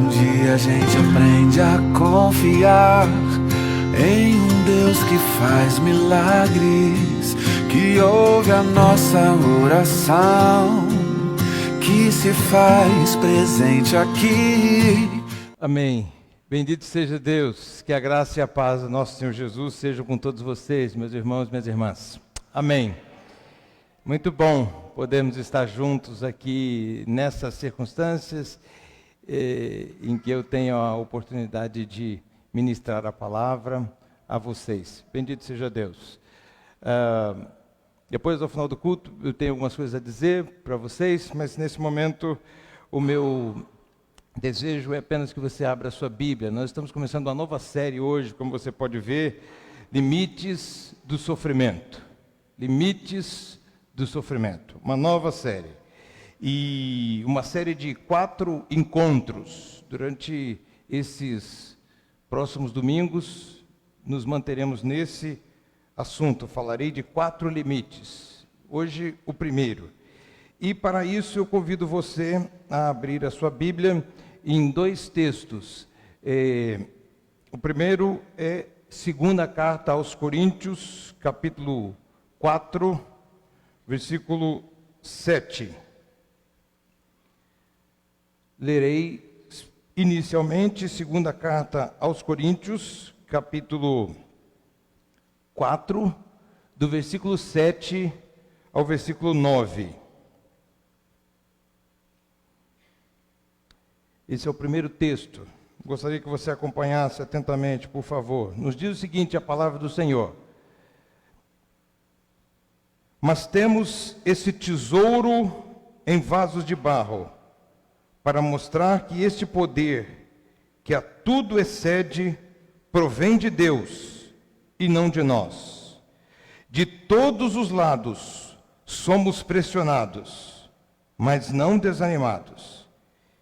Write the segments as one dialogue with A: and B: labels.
A: Um dia a gente aprende a confiar em um Deus que faz milagres, que ouve a nossa oração, que se faz presente aqui.
B: Amém. Bendito seja Deus, que a graça e a paz do nosso Senhor Jesus sejam com todos vocês, meus irmãos e minhas irmãs. Amém. Muito bom podermos estar juntos aqui nessas circunstâncias em que eu tenho a oportunidade de ministrar a palavra a vocês. Bendito seja Deus. Depois, ao final do culto, eu tenho algumas coisas a dizer para vocês, mas nesse momento o meu desejo é apenas que você abra a sua Bíblia. Nós estamos começando uma nova série hoje, como você pode ver, Limites do Sofrimento. Limites do Sofrimento. Uma nova série. E uma série de 4 encontros. Durante esses próximos domingos, nos manteremos nesse assunto. Falarei de 4 limites. Hoje, o primeiro. E para isso eu convido você a abrir a sua Bíblia em 2 textos. O primeiro é 2ª carta aos Coríntios, capítulo 4, versículo 7. Lerei inicialmente 2ª carta aos Coríntios, capítulo 4, do versículo 7 ao versículo 9. Esse é o primeiro texto. Gostaria que você acompanhasse atentamente, por favor. Nos diz o seguinte, a palavra do Senhor. Mas temos esse tesouro em vasos de barro, para mostrar que este poder, que a tudo excede, provém de Deus e não de nós. De todos os lados somos pressionados, mas não desanimados.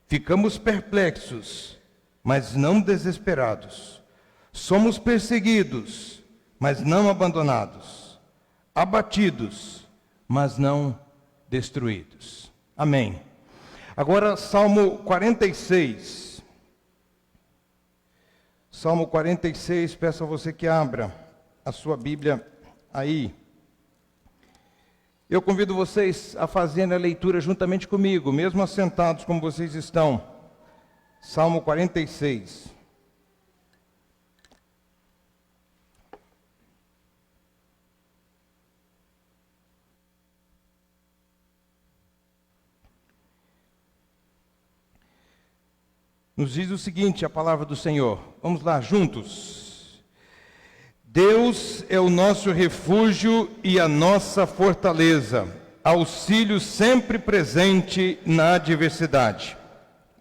B: Ficamos perplexos, mas não desesperados. Somos perseguidos, mas não abandonados. Abatidos, mas não destruídos. Amém. Agora, Salmo 46. Salmo 46, peço a você que abra a sua Bíblia aí. Eu convido vocês a fazerem a leitura juntamente comigo, mesmo assentados como vocês estão. Salmo 46. Nos diz o seguinte, a palavra do Senhor. Vamos lá, juntos. Deus é o nosso refúgio e a nossa fortaleza, auxílio sempre presente na adversidade.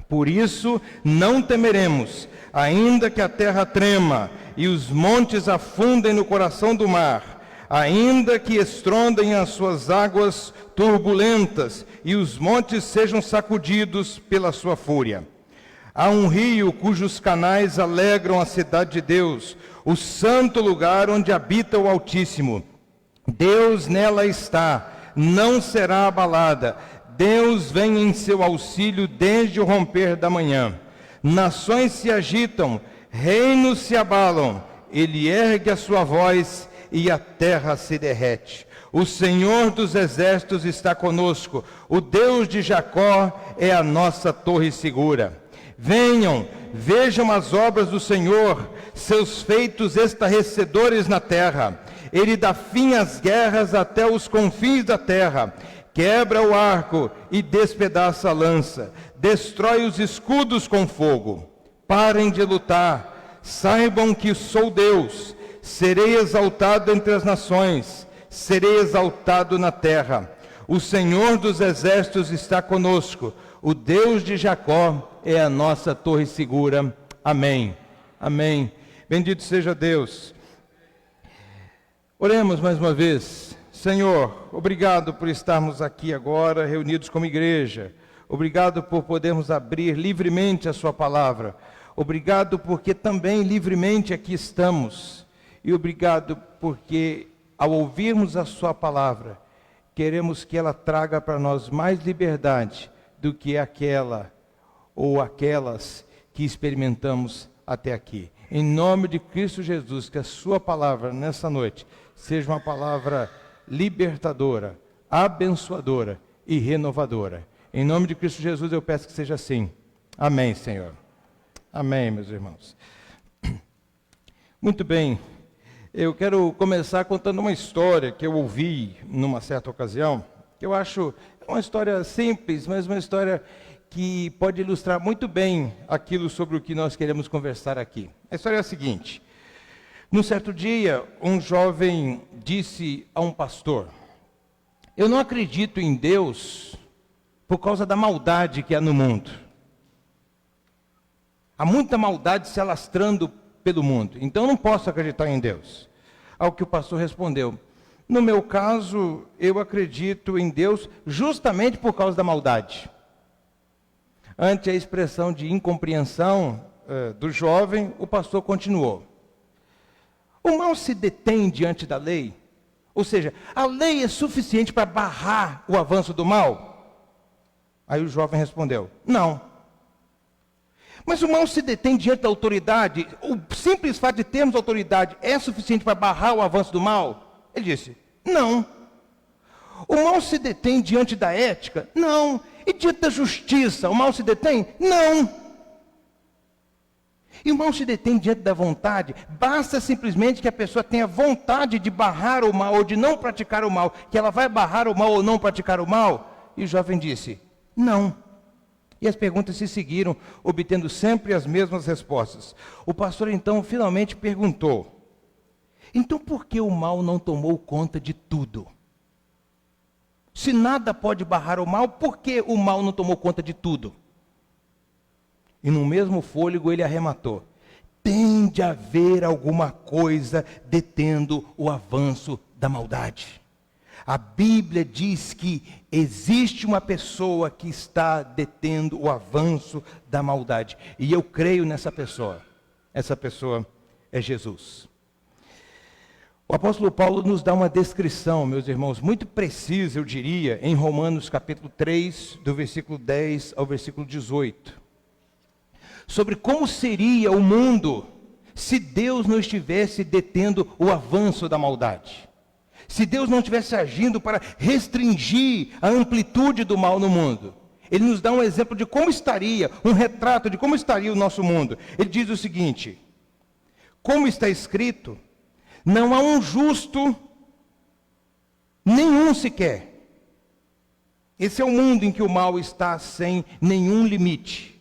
B: Por isso, não temeremos, ainda que a terra trema e os montes afundem no coração do mar, ainda que estrondem as suas águas turbulentas e os montes sejam sacudidos pela sua fúria. Há um rio cujos canais alegram a cidade de Deus, o santo lugar onde habita o Altíssimo. Deus nela está, não será abalada. Deus vem em seu auxílio desde o romper da manhã. Nações se agitam, reinos se abalam. Ele ergue a sua voz e a terra se derrete. O Senhor dos exércitos está conosco. O Deus de Jacó é a nossa torre segura. Venham, vejam as obras do Senhor, seus feitos estarrecedores na terra. Ele dá fim às guerras até os confins da terra. Quebra o arco e despedaça a lança. Destrói os escudos com fogo. Parem de lutar. Saibam que sou Deus. Serei exaltado entre as nações. Serei exaltado na terra. O Senhor dos exércitos está conosco. O Deus de Jacó é a nossa torre segura. Amém. Amém. Bendito seja Deus. Oremos mais uma vez. Senhor, obrigado por estarmos aqui agora, reunidos como igreja. Obrigado por podermos abrir livremente a sua palavra. Obrigado porque também livremente aqui estamos. E obrigado porque, ao ouvirmos a sua palavra, queremos que ela traga para nós mais liberdade do que aquela ou aquelas que experimentamos até aqui. Em nome de Cristo Jesus, que a sua palavra nessa noite seja uma palavra libertadora, abençoadora e renovadora. Em nome de Cristo Jesus eu peço que seja assim. Amém, Senhor. Amém, meus irmãos. Muito bem, eu quero começar contando uma história que eu ouvi numa certa ocasião, que eu acho uma história simples, mas uma história que pode ilustrar muito bem aquilo sobre o que nós queremos conversar aqui. A história é a seguinte: num certo dia, um jovem disse a um pastor: eu não acredito em Deus por causa da maldade que há no mundo. Há muita maldade se alastrando pelo mundo, então eu não posso acreditar em Deus. Ao que o pastor respondeu: no meu caso, eu acredito em Deus justamente por causa da maldade. Ante a expressão de incompreensão do jovem, o pastor continuou: o mal se detém diante da lei? Ou seja, a lei é suficiente para barrar o avanço do mal? Aí o jovem respondeu: não. Mas o mal se detém diante da autoridade? O simples fato de termos autoridade é suficiente para barrar o avanço do mal? Ele disse: não. O mal se detém diante da ética? Não. E diante da justiça, o mal se detém? Não. E o mal se detém diante da vontade? Basta simplesmente que a pessoa tenha vontade de barrar o mal ou de não praticar o mal, que ela vai barrar o mal ou não praticar o mal? E o jovem disse: não. E as perguntas se seguiram, obtendo sempre as mesmas respostas. O pastor então finalmente perguntou: então por que o mal não tomou conta de tudo? Se nada pode barrar o mal, por que o mal não tomou conta de tudo? E no mesmo fôlego ele arrematou: tem de haver alguma coisa detendo o avanço da maldade. A Bíblia diz que existe uma pessoa que está detendo o avanço da maldade. E eu creio nessa pessoa. Essa pessoa é Jesus. O apóstolo Paulo nos dá uma descrição, meus irmãos, muito precisa, eu diria, em Romanos capítulo 3, do versículo 10 ao versículo 18. Sobre como seria o mundo se Deus não estivesse detendo o avanço da maldade. Se Deus não estivesse agindo para restringir a amplitude do mal no mundo. Ele nos dá um exemplo de como estaria, um retrato de como estaria o nosso mundo. Ele diz o seguinte: como está escrito, não há um justo, nenhum sequer. Esse é o mundo em que o mal está sem nenhum limite.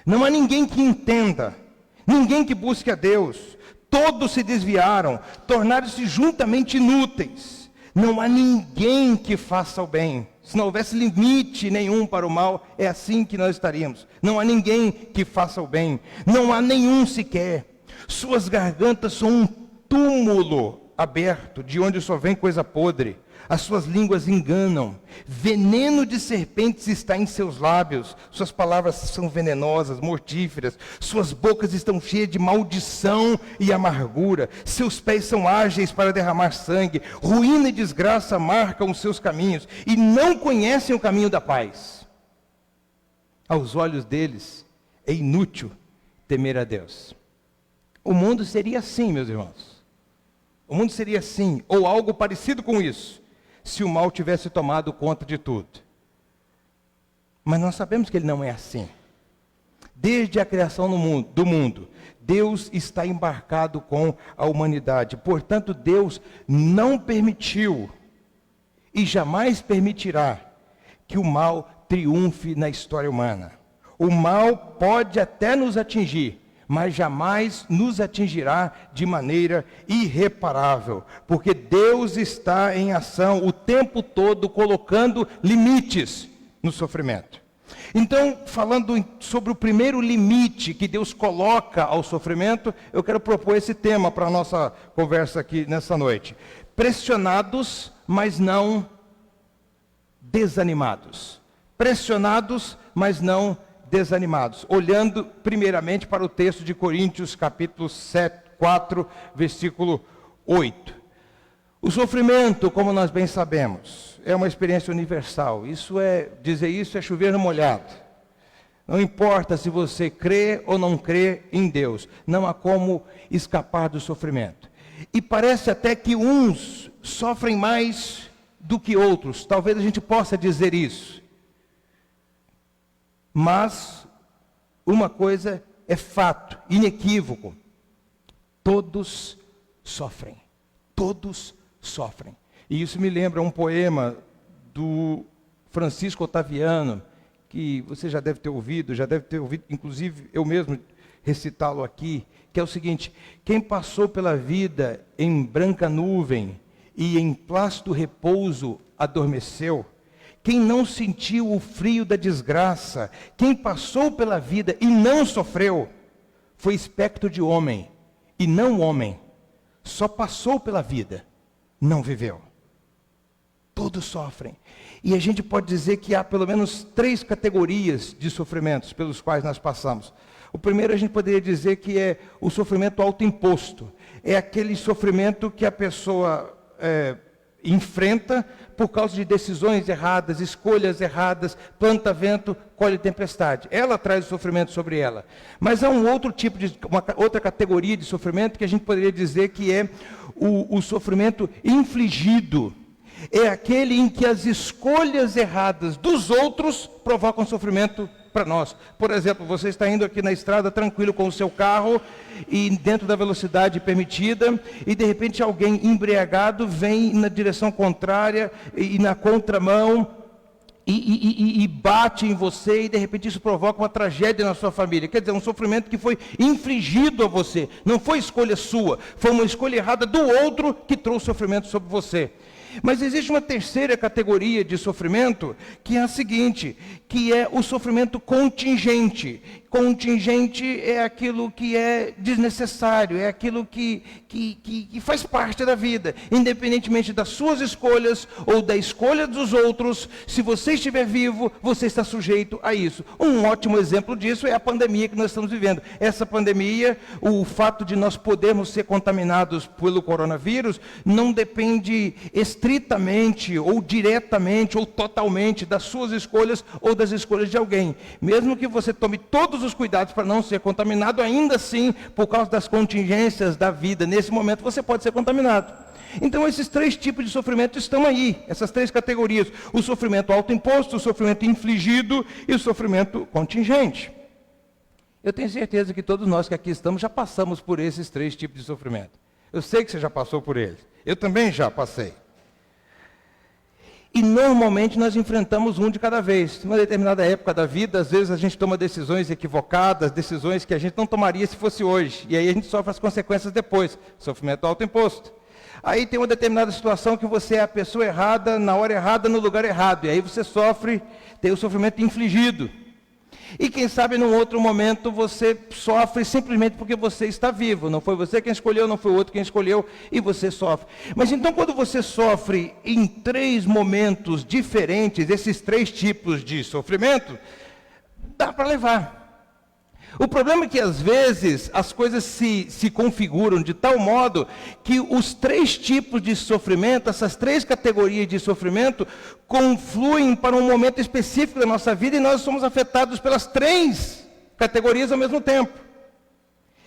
B: Não há ninguém que entenda, ninguém que busque a Deus. Todos se desviaram, tornaram-se juntamente inúteis. Não há ninguém que faça o bem. Se não houvesse limite nenhum para o mal, é assim que nós estaríamos. Não há ninguém que faça o bem. Não há nenhum sequer. Suas gargantas são um túmulo aberto, de onde só vem coisa podre. As suas línguas enganam. Veneno de serpentes está em seus lábios. Suas palavras são venenosas, mortíferas. Suas bocas estão cheias de maldição e amargura. Seus pés são ágeis para derramar sangue. Ruína e desgraça marcam os seus caminhos. E não conhecem o caminho da paz. Aos olhos deles é inútil temer a Deus. O mundo seria assim, meus irmãos. O mundo seria assim, ou algo parecido com isso, se o mal tivesse tomado conta de tudo. Mas nós sabemos que ele não é assim. Desde a criação do mundo, Deus está embarcado com a humanidade. Portanto, Deus não permitiu e jamais permitirá que o mal triunfe na história humana. O mal pode até nos atingir, mas jamais nos atingirá de maneira irreparável, porque Deus está em ação o tempo todo, colocando limites no sofrimento. Então, falando sobre o primeiro limite que Deus coloca ao sofrimento, eu quero propor esse tema para a nossa conversa aqui nessa noite. Pressionados, mas não desanimados. Pressionados, mas não desanimados. Olhando primeiramente para o texto de Coríntios, capítulo 4, versículo 8. O sofrimento, como nós bem sabemos, é uma experiência universal. Dizer isso é chover no molhado. Não importa se você crê ou não crê em Deus, não há como escapar do sofrimento. E parece até que uns sofrem mais do que outros, talvez a gente possa dizer isso. Mas uma coisa é fato, inequívoco: todos sofrem. Todos sofrem. E isso me lembra um poema do Francisco Otaviano, que você já deve ter ouvido, inclusive eu mesmo recitá-lo aqui, que é o seguinte: quem passou pela vida em branca nuvem e em plácido repouso adormeceu, quem não sentiu o frio da desgraça, quem passou pela vida e não sofreu, foi espectro de homem, e não homem, só passou pela vida, não viveu. Todos sofrem. E a gente pode dizer que há pelo menos 3 categorias de sofrimentos pelos quais nós passamos. O primeiro a gente poderia dizer que é o sofrimento autoimposto. É aquele sofrimento que a pessoa enfrenta por causa de decisões erradas, escolhas erradas, planta vento, colhe tempestade. Ela traz o sofrimento sobre ela. Mas há uma outra categoria de sofrimento que a gente poderia dizer que é o sofrimento infligido. É aquele em que as escolhas erradas dos outros provocam sofrimento para nós. Por exemplo, você está indo aqui na estrada tranquilo com o seu carro e dentro da velocidade permitida, e de repente alguém embriagado vem na direção contrária e na contramão e bate em você, e de repente isso provoca uma tragédia na sua família. Quer dizer, um sofrimento que foi infligido a você. Não foi escolha sua, foi uma escolha errada do outro que trouxe sofrimento sobre você. Mas existe uma terceira categoria de sofrimento, que é a seguinte, que é o sofrimento contingente. Contingente é aquilo que é desnecessário, é aquilo que faz parte da vida. Independentemente das suas escolhas ou da escolha dos outros, se você estiver vivo, você está sujeito a isso. Um ótimo exemplo disso é a pandemia que nós estamos vivendo. Essa pandemia, o fato de nós podermos ser contaminados pelo coronavírus, não depende estritamente, ou diretamente, ou totalmente das suas escolhas ou das escolhas de alguém. Mesmo que você tome todos os cuidados para não ser contaminado, ainda assim, por causa das contingências da vida, nesse momento você pode ser contaminado. Então esses 3 tipos de sofrimento estão aí, essas 3 categorias: o sofrimento autoimposto, o sofrimento infligido e o sofrimento contingente. Eu tenho certeza que todos nós que aqui estamos já passamos por esses 3 tipos de sofrimento. Eu sei que você já passou por eles, eu também já passei. E normalmente nós enfrentamos um de cada vez. Em uma determinada época da vida, às vezes a gente toma decisões equivocadas, decisões que a gente não tomaria se fosse hoje. E aí a gente sofre as consequências depois. Sofrimento autoimposto. Aí tem uma determinada situação que você é a pessoa errada, na hora errada, no lugar errado. E aí você sofre, tem o sofrimento infligido. E quem sabe num outro momento você sofre simplesmente porque você está vivo. Não foi você quem escolheu, não foi o outro quem escolheu, e você sofre. Mas então quando você sofre em 3 momentos diferentes, esses 3 tipos de sofrimento, dá para levar. O problema é que às vezes as coisas se configuram de tal modo que os 3 tipos de sofrimento, essas 3 categorias de sofrimento, confluem para um momento específico da nossa vida e nós somos afetados pelas 3 categorias ao mesmo tempo.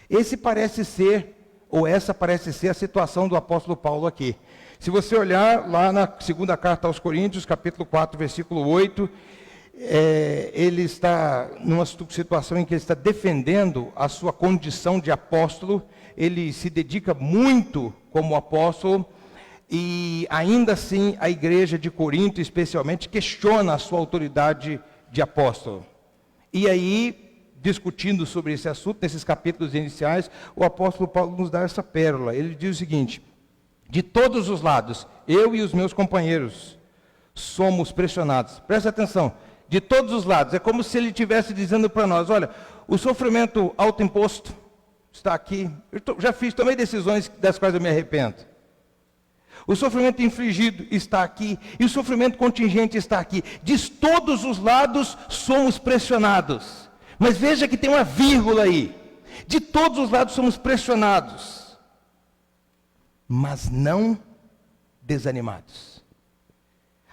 B: Essa parece ser a situação do apóstolo Paulo aqui. Se você olhar lá na 2ª carta aos Coríntios, capítulo 4, versículo 8, ele está numa situação em que ele está defendendo a sua condição de apóstolo. Ele se dedica muito como apóstolo, e ainda assim a igreja de Corinto especialmente questiona a sua autoridade de apóstolo. E aí, discutindo sobre esse assunto, nesses capítulos iniciais, o apóstolo Paulo nos dá essa pérola. Ele diz o seguinte: de todos os lados, eu e os meus companheiros somos pressionados. Presta atenção. De todos os lados, é como se ele estivesse dizendo para nós: olha, o sofrimento autoimposto está aqui, tomei decisões das quais eu me arrependo. O sofrimento infligido está aqui, e o sofrimento contingente está aqui. De todos os lados somos pressionados. Mas veja que tem uma vírgula aí. De todos os lados somos pressionados, mas não desanimados.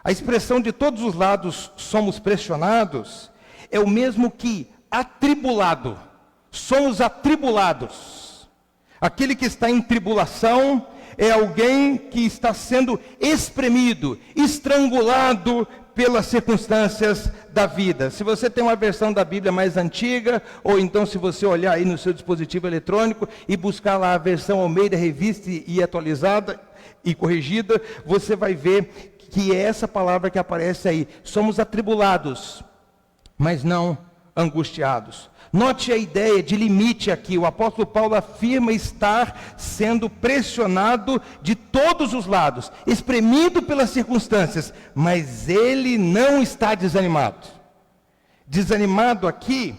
B: A expressão de todos os lados somos pressionados é o mesmo que atribulado. Somos atribulados. Aquele que está em tribulação é alguém que está sendo espremido, estrangulado pelas circunstâncias da vida. Se você tem uma versão da Bíblia mais antiga, ou então se você olhar aí no seu dispositivo eletrônico e buscar lá a versão Almeida Revista e atualizada e corrigida, você vai ver que é essa palavra que aparece aí. Somos atribulados, mas não angustiados. Note a ideia de limite aqui. O apóstolo Paulo afirma estar sendo pressionado de todos os lados, espremido pelas circunstâncias, mas ele não está desanimado. Desanimado aqui,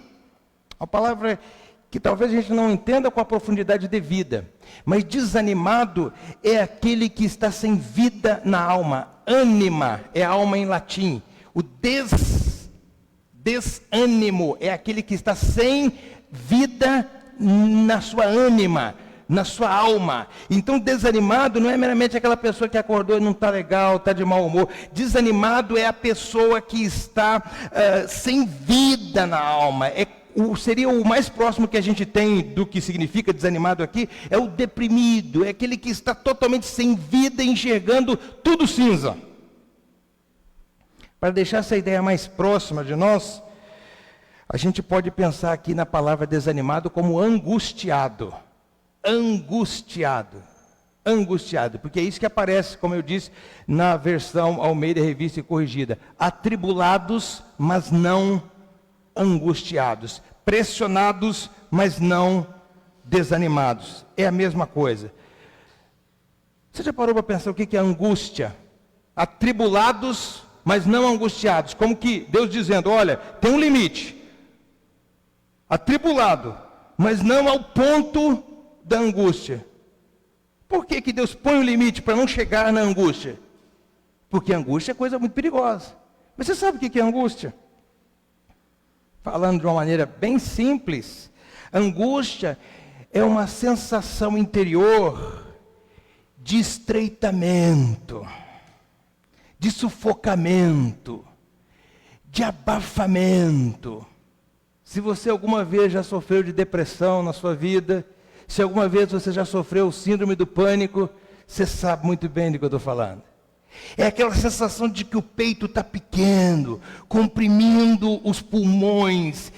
B: a palavra que talvez a gente não entenda com a profundidade devida, mas desanimado é aquele que está sem vida na alma. Ânima é alma em latim. O desânimo é aquele que está sem vida na sua ânima, na sua alma. Então desanimado não é meramente aquela pessoa que acordou e não está legal, está de mau humor. Desanimado é a pessoa que está sem vida na alma. Seria o mais próximo que a gente tem do que significa desanimado aqui, é o deprimido, é aquele que está totalmente sem vida, enxergando tudo cinza. Para deixar essa ideia mais próxima de nós, a gente pode pensar aqui na palavra desanimado como angustiado. Angustiado. Angustiado. Porque é isso que aparece, como eu disse, na versão Almeida Revista e Corrigida. Atribulados, mas não angustiados. Pressionados, mas não desanimados. É a mesma coisa. Você já parou para pensar o que é angústia? Atribulados, mas não angustiados, como que Deus dizendo, olha, tem um limite, atribulado, mas não ao ponto da angústia. Por que Deus põe um limite para não chegar na angústia? Porque angústia é coisa muito perigosa. Mas você sabe o que é angústia? Falando de uma maneira bem simples, angústia é uma sensação interior de estreitamento, de sufocamento, de abafamento. Se você alguma vez já sofreu de depressão na sua vida, se alguma vez você já sofreu síndrome do pânico, você sabe muito bem do que eu estou falando. É aquela sensação de que o peito está pequeno, comprimindo os pulmões,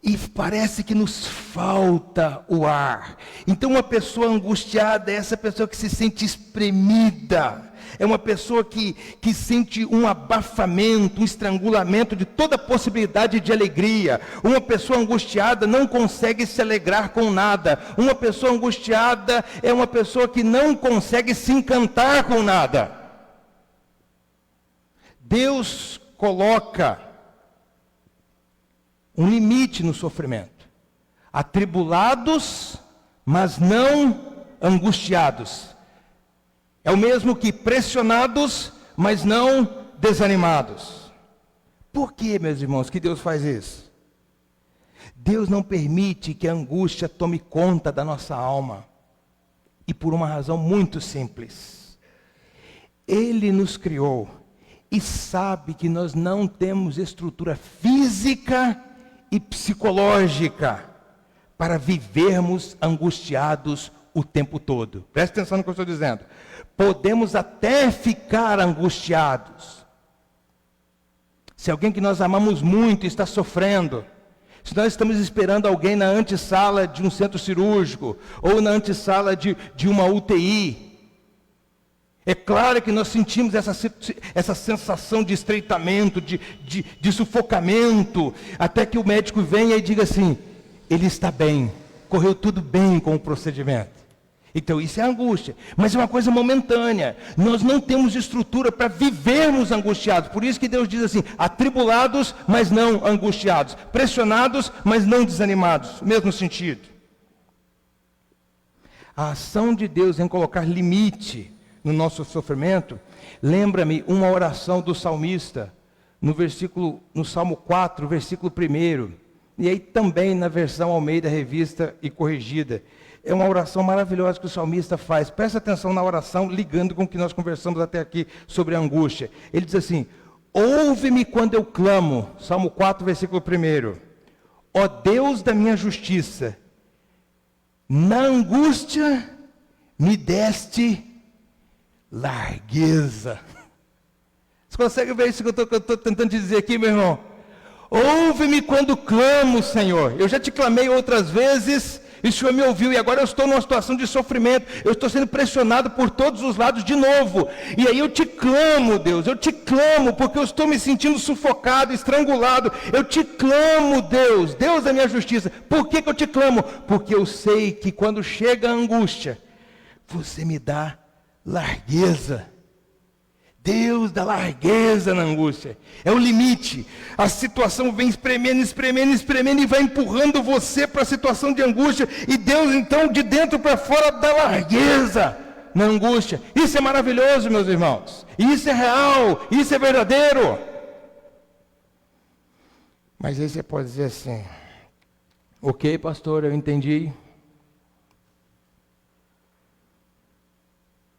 B: e parece que nos falta o ar. Então uma pessoa angustiada é essa pessoa que se sente espremida. É uma pessoa que sente um abafamento, um estrangulamento de toda possibilidade de alegria. Uma pessoa angustiada não consegue se alegrar com nada. Uma pessoa angustiada é uma pessoa que não consegue se encantar com nada. Deus coloca um limite no sofrimento. Atribulados, mas não angustiados. É o mesmo que pressionados, mas não desanimados. Por que, meus irmãos, que Deus faz isso? Deus não permite que a angústia tome conta da nossa alma. E por uma razão muito simples. Ele nos criou e sabe que nós não temos estrutura física e psicológica para vivermos angustiados o tempo todo. Preste atenção no que eu estou dizendo. Podemos até ficar angustiados. Se alguém que nós amamos muito está sofrendo, se nós estamos esperando alguém na antessala de um centro cirúrgico, ou na antessala de uma UTI, é claro que nós sentimos essa sensação de estreitamento, de sufocamento, até que o médico venha e diga assim, ele está bem, correu tudo bem com o procedimento. Então isso é angústia, mas é uma coisa momentânea. Nós não temos estrutura para vivermos angustiados. Por isso que Deus diz assim, atribulados, mas não angustiados. Pressionados, mas não desanimados. Mesmo sentido. A ação de Deus em colocar limite no nosso sofrimento, lembra-me uma oração do salmista, no Salmo 4, versículo 1, e aí também na versão Almeida Revista e Corrigida. É uma oração maravilhosa que o salmista faz. Presta atenção na oração, ligando com o que nós conversamos até aqui sobre a angústia. Ele diz assim, ouve-me quando eu clamo. Salmo 4, versículo 1. Ó Deus da minha justiça, na angústia me deste largueza. Você consegue ver isso que eu estou tentando dizer aqui, meu irmão? Ouve-me quando clamo, Senhor. Eu já te clamei outras vezes, e o Senhor me ouviu, e agora eu estou numa situação de sofrimento. Eu estou sendo pressionado por todos os lados de novo. E aí eu te clamo, Deus, eu te clamo, porque eu estou me sentindo sufocado, estrangulado. Eu te clamo, Deus, Deus da minha justiça. Por que eu te clamo? Porque eu sei que quando chega a angústia, você me dá largueza. Deus dá largueza na angústia. É o limite. A situação vem espremendo e vai empurrando você para a situação de angústia. E Deus, então, de dentro para fora, dá largueza na angústia. Isso é maravilhoso, meus irmãos. Isso é real. Isso é verdadeiro. Mas aí você pode dizer assim: ok, pastor, eu entendi.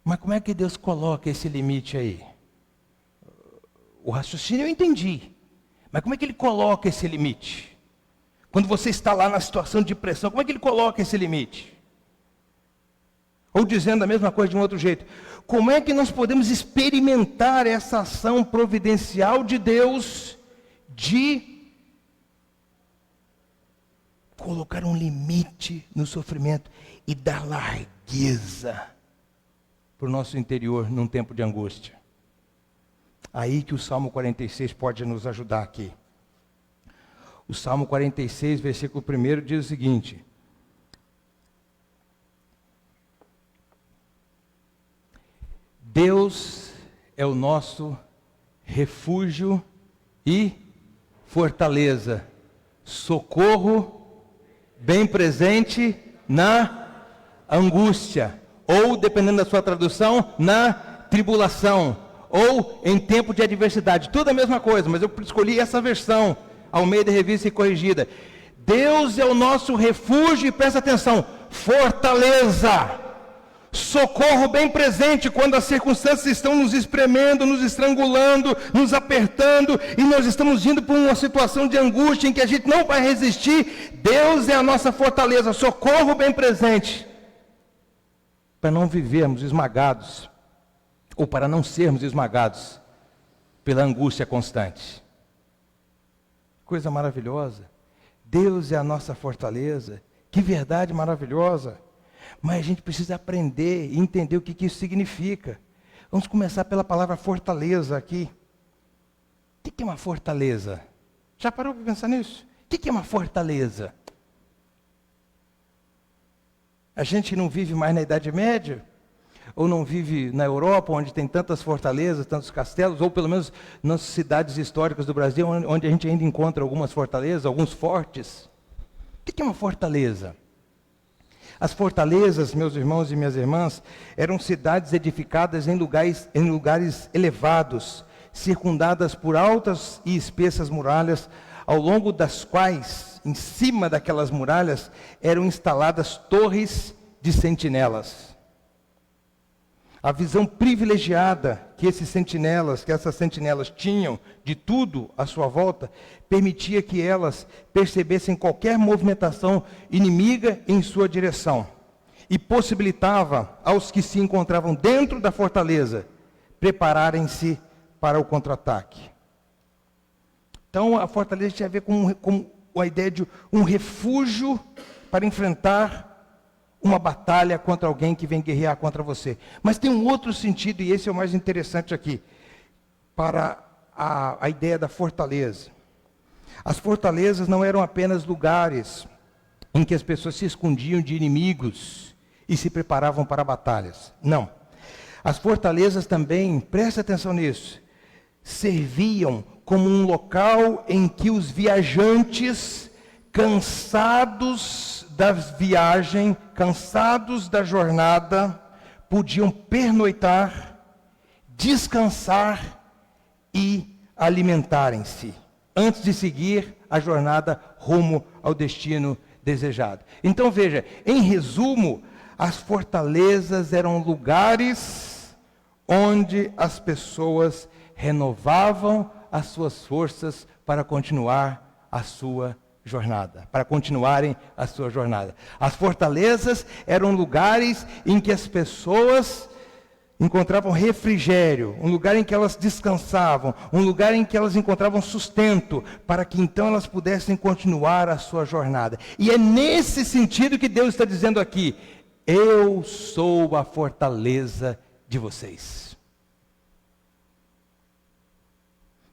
B: Mas como é que Deus coloca esse limite aí? O raciocínio eu entendi. Mas como é que Ele coloca esse limite? Quando você está lá na situação de pressão, como é que Ele coloca esse limite? Ou dizendo a mesma coisa de um outro jeito: como é que nós podemos experimentar essa ação providencial de Deus de colocar um limite no sofrimento e dar largueza para o nosso interior num tempo de angústia? Aí que o Salmo 46 pode nos ajudar aqui. O Salmo 46, versículo 1 diz o seguinte: Deus é o nosso refúgio e fortaleza, socorro bem presente na angústia, ou, dependendo da sua tradução, na tribulação, ou em tempo de adversidade. Tudo a mesma coisa, mas eu escolhi essa versão, Almeida Revista e Corrigida. Deus é o nosso refúgio, e presta atenção, fortaleza, socorro bem presente quando as circunstâncias estão nos espremendo, nos estrangulando, nos apertando, e nós estamos indo para uma situação de angústia em que a gente não vai resistir. Deus é a nossa fortaleza, socorro bem presente, para não vivermos esmagados, ou para não sermos esmagados pela angústia constante. Coisa maravilhosa. Deus é a nossa fortaleza. Que verdade maravilhosa. Mas a gente precisa aprender e entender o que isso significa. Vamos começar pela palavra fortaleza aqui. O que é uma fortaleza? Já parou para pensar nisso? O que é uma fortaleza? A gente não vive mais na Idade Média? Ou não vive na Europa, onde tem tantas fortalezas, tantos castelos, ou pelo menos nas cidades históricas do Brasil, onde a gente ainda encontra algumas fortalezas, alguns fortes? O que é uma fortaleza? As fortalezas, meus irmãos e minhas irmãs, eram cidades edificadas em lugares elevados, circundadas por altas e espessas muralhas, ao longo das quais, em cima daquelas muralhas, eram instaladas torres de sentinelas. A visão privilegiada que essas sentinelas tinham de tudo à sua volta, permitia que elas percebessem qualquer movimentação inimiga em sua direção, e possibilitava aos que se encontravam dentro da fortaleza prepararem-se para o contra-ataque. Então a fortaleza tinha a ver com a ideia de um refúgio para enfrentar uma batalha contra alguém que vem guerrear contra você. Mas tem um outro sentido, e esse é o mais interessante aqui, para a ideia da fortaleza. As fortalezas não eram apenas lugares em que as pessoas se escondiam de inimigos e se preparavam para batalhas. Não. As fortalezas também, preste atenção nisso, serviam como um local em que os viajantes, cansados da viagem, cansados da jornada, podiam pernoitar, descansar e alimentarem-se, antes de seguir a jornada rumo ao destino desejado. Então veja, em resumo, as fortalezas eram lugares onde as pessoas renovavam as suas forças para continuar a sua jornada, para continuarem a sua jornada. As fortalezas eram lugares em que as pessoas encontravam refrigério, um lugar em que elas descansavam, um lugar em que elas encontravam sustento, para que então elas pudessem continuar a sua jornada. E é nesse sentido que Deus está dizendo aqui: eu sou a fortaleza de vocês.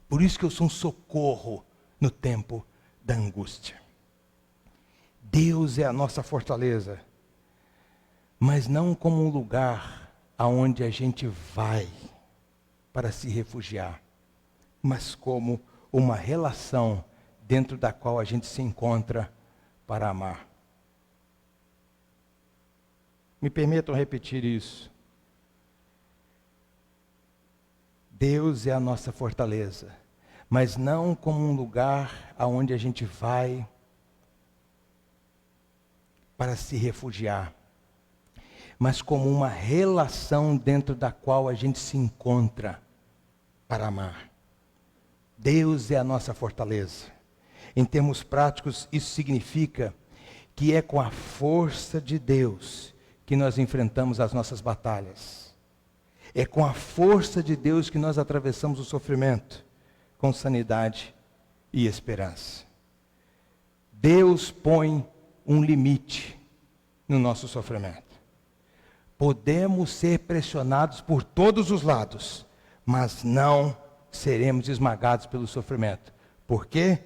B: Por isso que eu sou um socorro no tempo da angústia. Deus é a nossa fortaleza, mas não como um lugar aonde a gente vai para se refugiar, mas como uma relação dentro da qual a gente se encontra para amar. Me permitam repetir isso. Deus é a nossa fortaleza, mas não como um lugar aonde a gente vai para se refugiar, mas como uma relação dentro da qual a gente se encontra para amar. Deus é a nossa fortaleza. Em termos práticos, isso significa que é com a força de Deus que nós enfrentamos as nossas batalhas. É com a força de Deus que nós atravessamos o sofrimento, com sanidade e esperança. Deus põe um limite no nosso sofrimento. Podemos ser pressionados por todos os lados, mas não seremos esmagados pelo sofrimento. Por quê?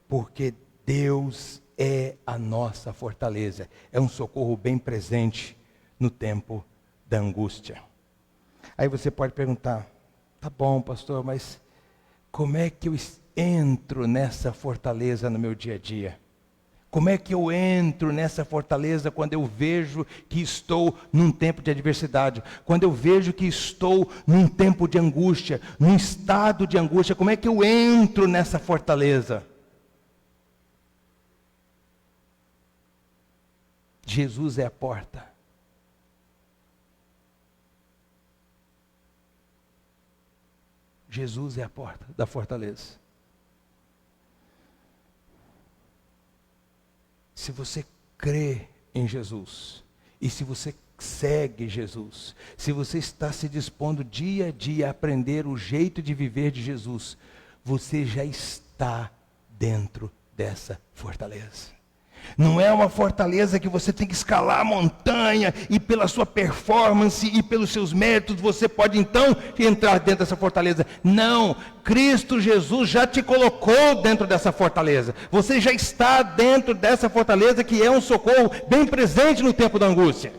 B: Porque Deus é a nossa fortaleza. É um socorro bem presente no tempo da angústia. Aí você pode perguntar: tá bom, pastor, mas como é que eu entro nessa fortaleza no meu dia a dia? Como é que eu entro nessa fortaleza quando eu vejo que estou num tempo de adversidade? Quando eu vejo que estou num tempo de angústia, num estado de angústia, como é que eu entro nessa fortaleza? Jesus é a porta. Jesus é a porta da fortaleza. Se você crê em Jesus, e se você segue Jesus, se você está se dispondo dia a dia a aprender o jeito de viver de Jesus, você já está dentro dessa fortaleza. Não é uma fortaleza que você tem que escalar a montanha e pela sua performance e pelos seus méritos você pode então entrar dentro dessa fortaleza. Não, Cristo Jesus já te colocou dentro dessa fortaleza. Você já está dentro dessa fortaleza que é um socorro bem presente no tempo da angústia.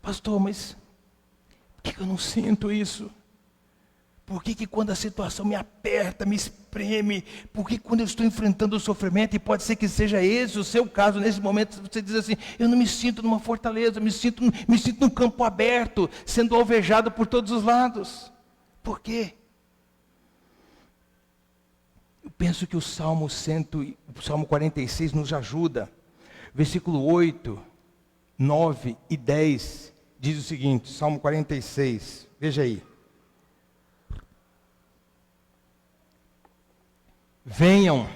B: Pastor, mas por que eu não sinto isso? Por que quando a situação me aperta, me espreme, por que quando eu estou enfrentando o sofrimento, e pode ser que seja esse o seu caso, nesse momento você diz assim: eu não me sinto numa fortaleza, me sinto num campo aberto, sendo alvejado por todos os lados. Por quê? Eu penso que o Salmo 46 nos ajuda. Versículo 8, 9 e 10 diz o seguinte, Salmo 46, veja aí. Venham,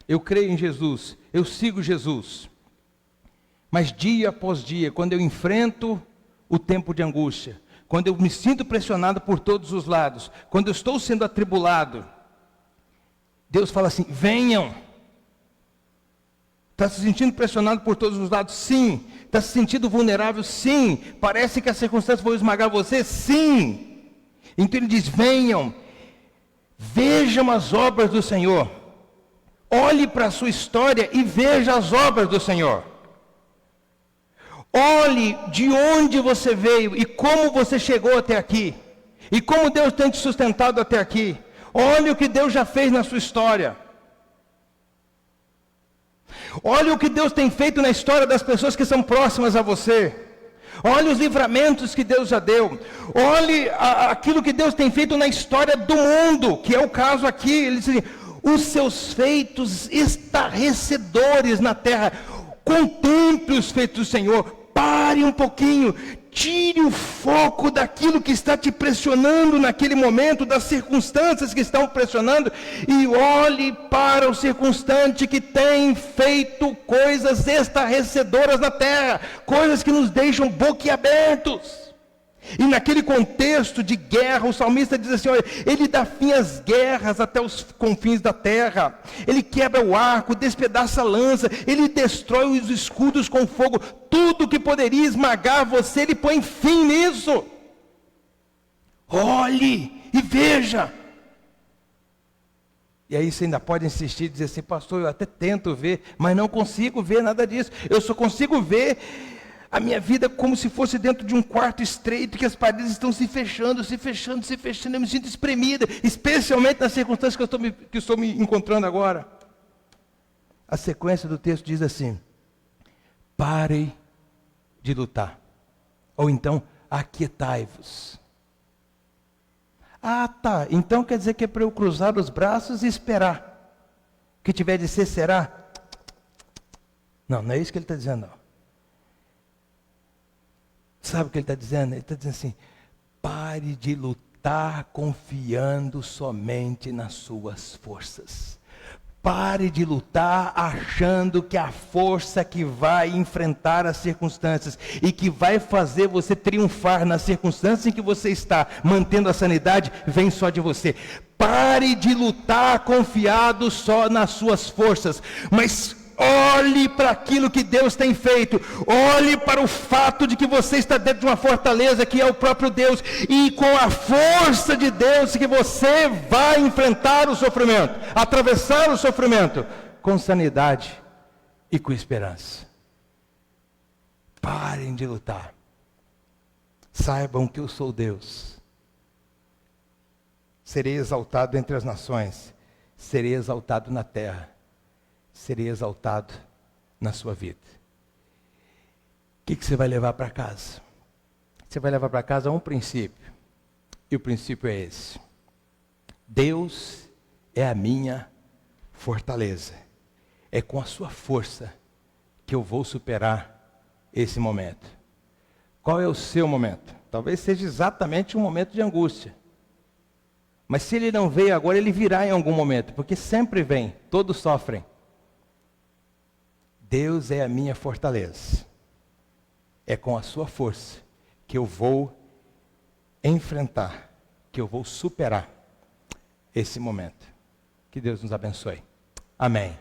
B: eu creio em Jesus, eu sigo Jesus, mas dia após dia, quando eu enfrento o tempo de angústia, quando eu me sinto pressionado por todos os lados, quando eu estou sendo atribulado, Deus fala assim: venham. Está se sentindo pressionado por todos os lados? Sim. Está se sentindo vulnerável? Sim. Parece que as circunstâncias vão esmagar você? Sim. Então ele diz: venham. Vejam as obras do Senhor. Olhe para a sua história e veja as obras do Senhor. Olhe de onde você veio e como você chegou até aqui. E como Deus tem te sustentado até aqui. Olhe o que Deus já fez na sua história. Olhe o que Deus tem feito na história das pessoas que são próximas a você. Olhe os livramentos que Deus já deu. Olhe aquilo que Deus tem feito na história do mundo, que é o caso aqui. Ele diz assim: os seus feitos estarrecedores na terra. Contemple os feitos do Senhor. Pare um pouquinho. tire o foco daquilo que está te pressionando naquele momento, das circunstâncias que estão pressionando, e olhe para o circunstante que tem feito coisas estarrecedoras na terra, coisas que nos deixam boquiabertos. E naquele contexto de guerra, o salmista diz assim, olha, ele dá fim às guerras até os confins da terra, ele quebra o arco, despedaça a lança, ele destrói os escudos com fogo, tudo que poderia esmagar você, ele põe fim nisso. Olhe e veja. E aí você ainda pode insistir e dizer assim, pastor, eu até tento ver, mas não consigo ver nada disso, eu só consigo ver a minha vida como se fosse dentro de um quarto estreito, que as paredes estão se fechando, eu me sinto espremida, especialmente nas circunstâncias que estou me encontrando agora. A sequência do texto diz assim, pare de lutar, ou então, aquietai-vos. Ah, tá, então quer dizer que é para eu cruzar os braços e esperar, o que tiver de ser, será? Não, não é isso que ele está dizendo, não. Sabe o que ele está dizendo? Ele está dizendo assim, pare de lutar confiando somente nas suas forças. Pare de lutar achando que a força que vai enfrentar as circunstâncias e que vai fazer você triunfar nas circunstâncias em que você está, mantendo a sanidade, vem só de você. Pare de lutar confiado só nas suas forças, mas olhe para aquilo que Deus tem feito, olhe para o fato de que você está dentro de uma fortaleza que é o próprio Deus, e com a força de Deus que você vai enfrentar o sofrimento, atravessar o sofrimento, com sanidade e com esperança. Parem de lutar, saibam que eu sou Deus, serei exaltado entre as nações, serei exaltado na terra, serei exaltado na sua vida. O que você vai levar para casa? Você vai levar para casa um princípio, e o princípio é esse: Deus é a minha fortaleza, é com a sua força que eu vou superar esse momento. Qual é o seu momento? Talvez seja exatamente um momento de angústia, mas se ele não veio agora, ele virá em algum momento, porque sempre vem, todos sofrem. Deus é a minha fortaleza, é com a sua força que eu vou enfrentar, que eu vou superar esse momento. Que Deus nos abençoe. Amém.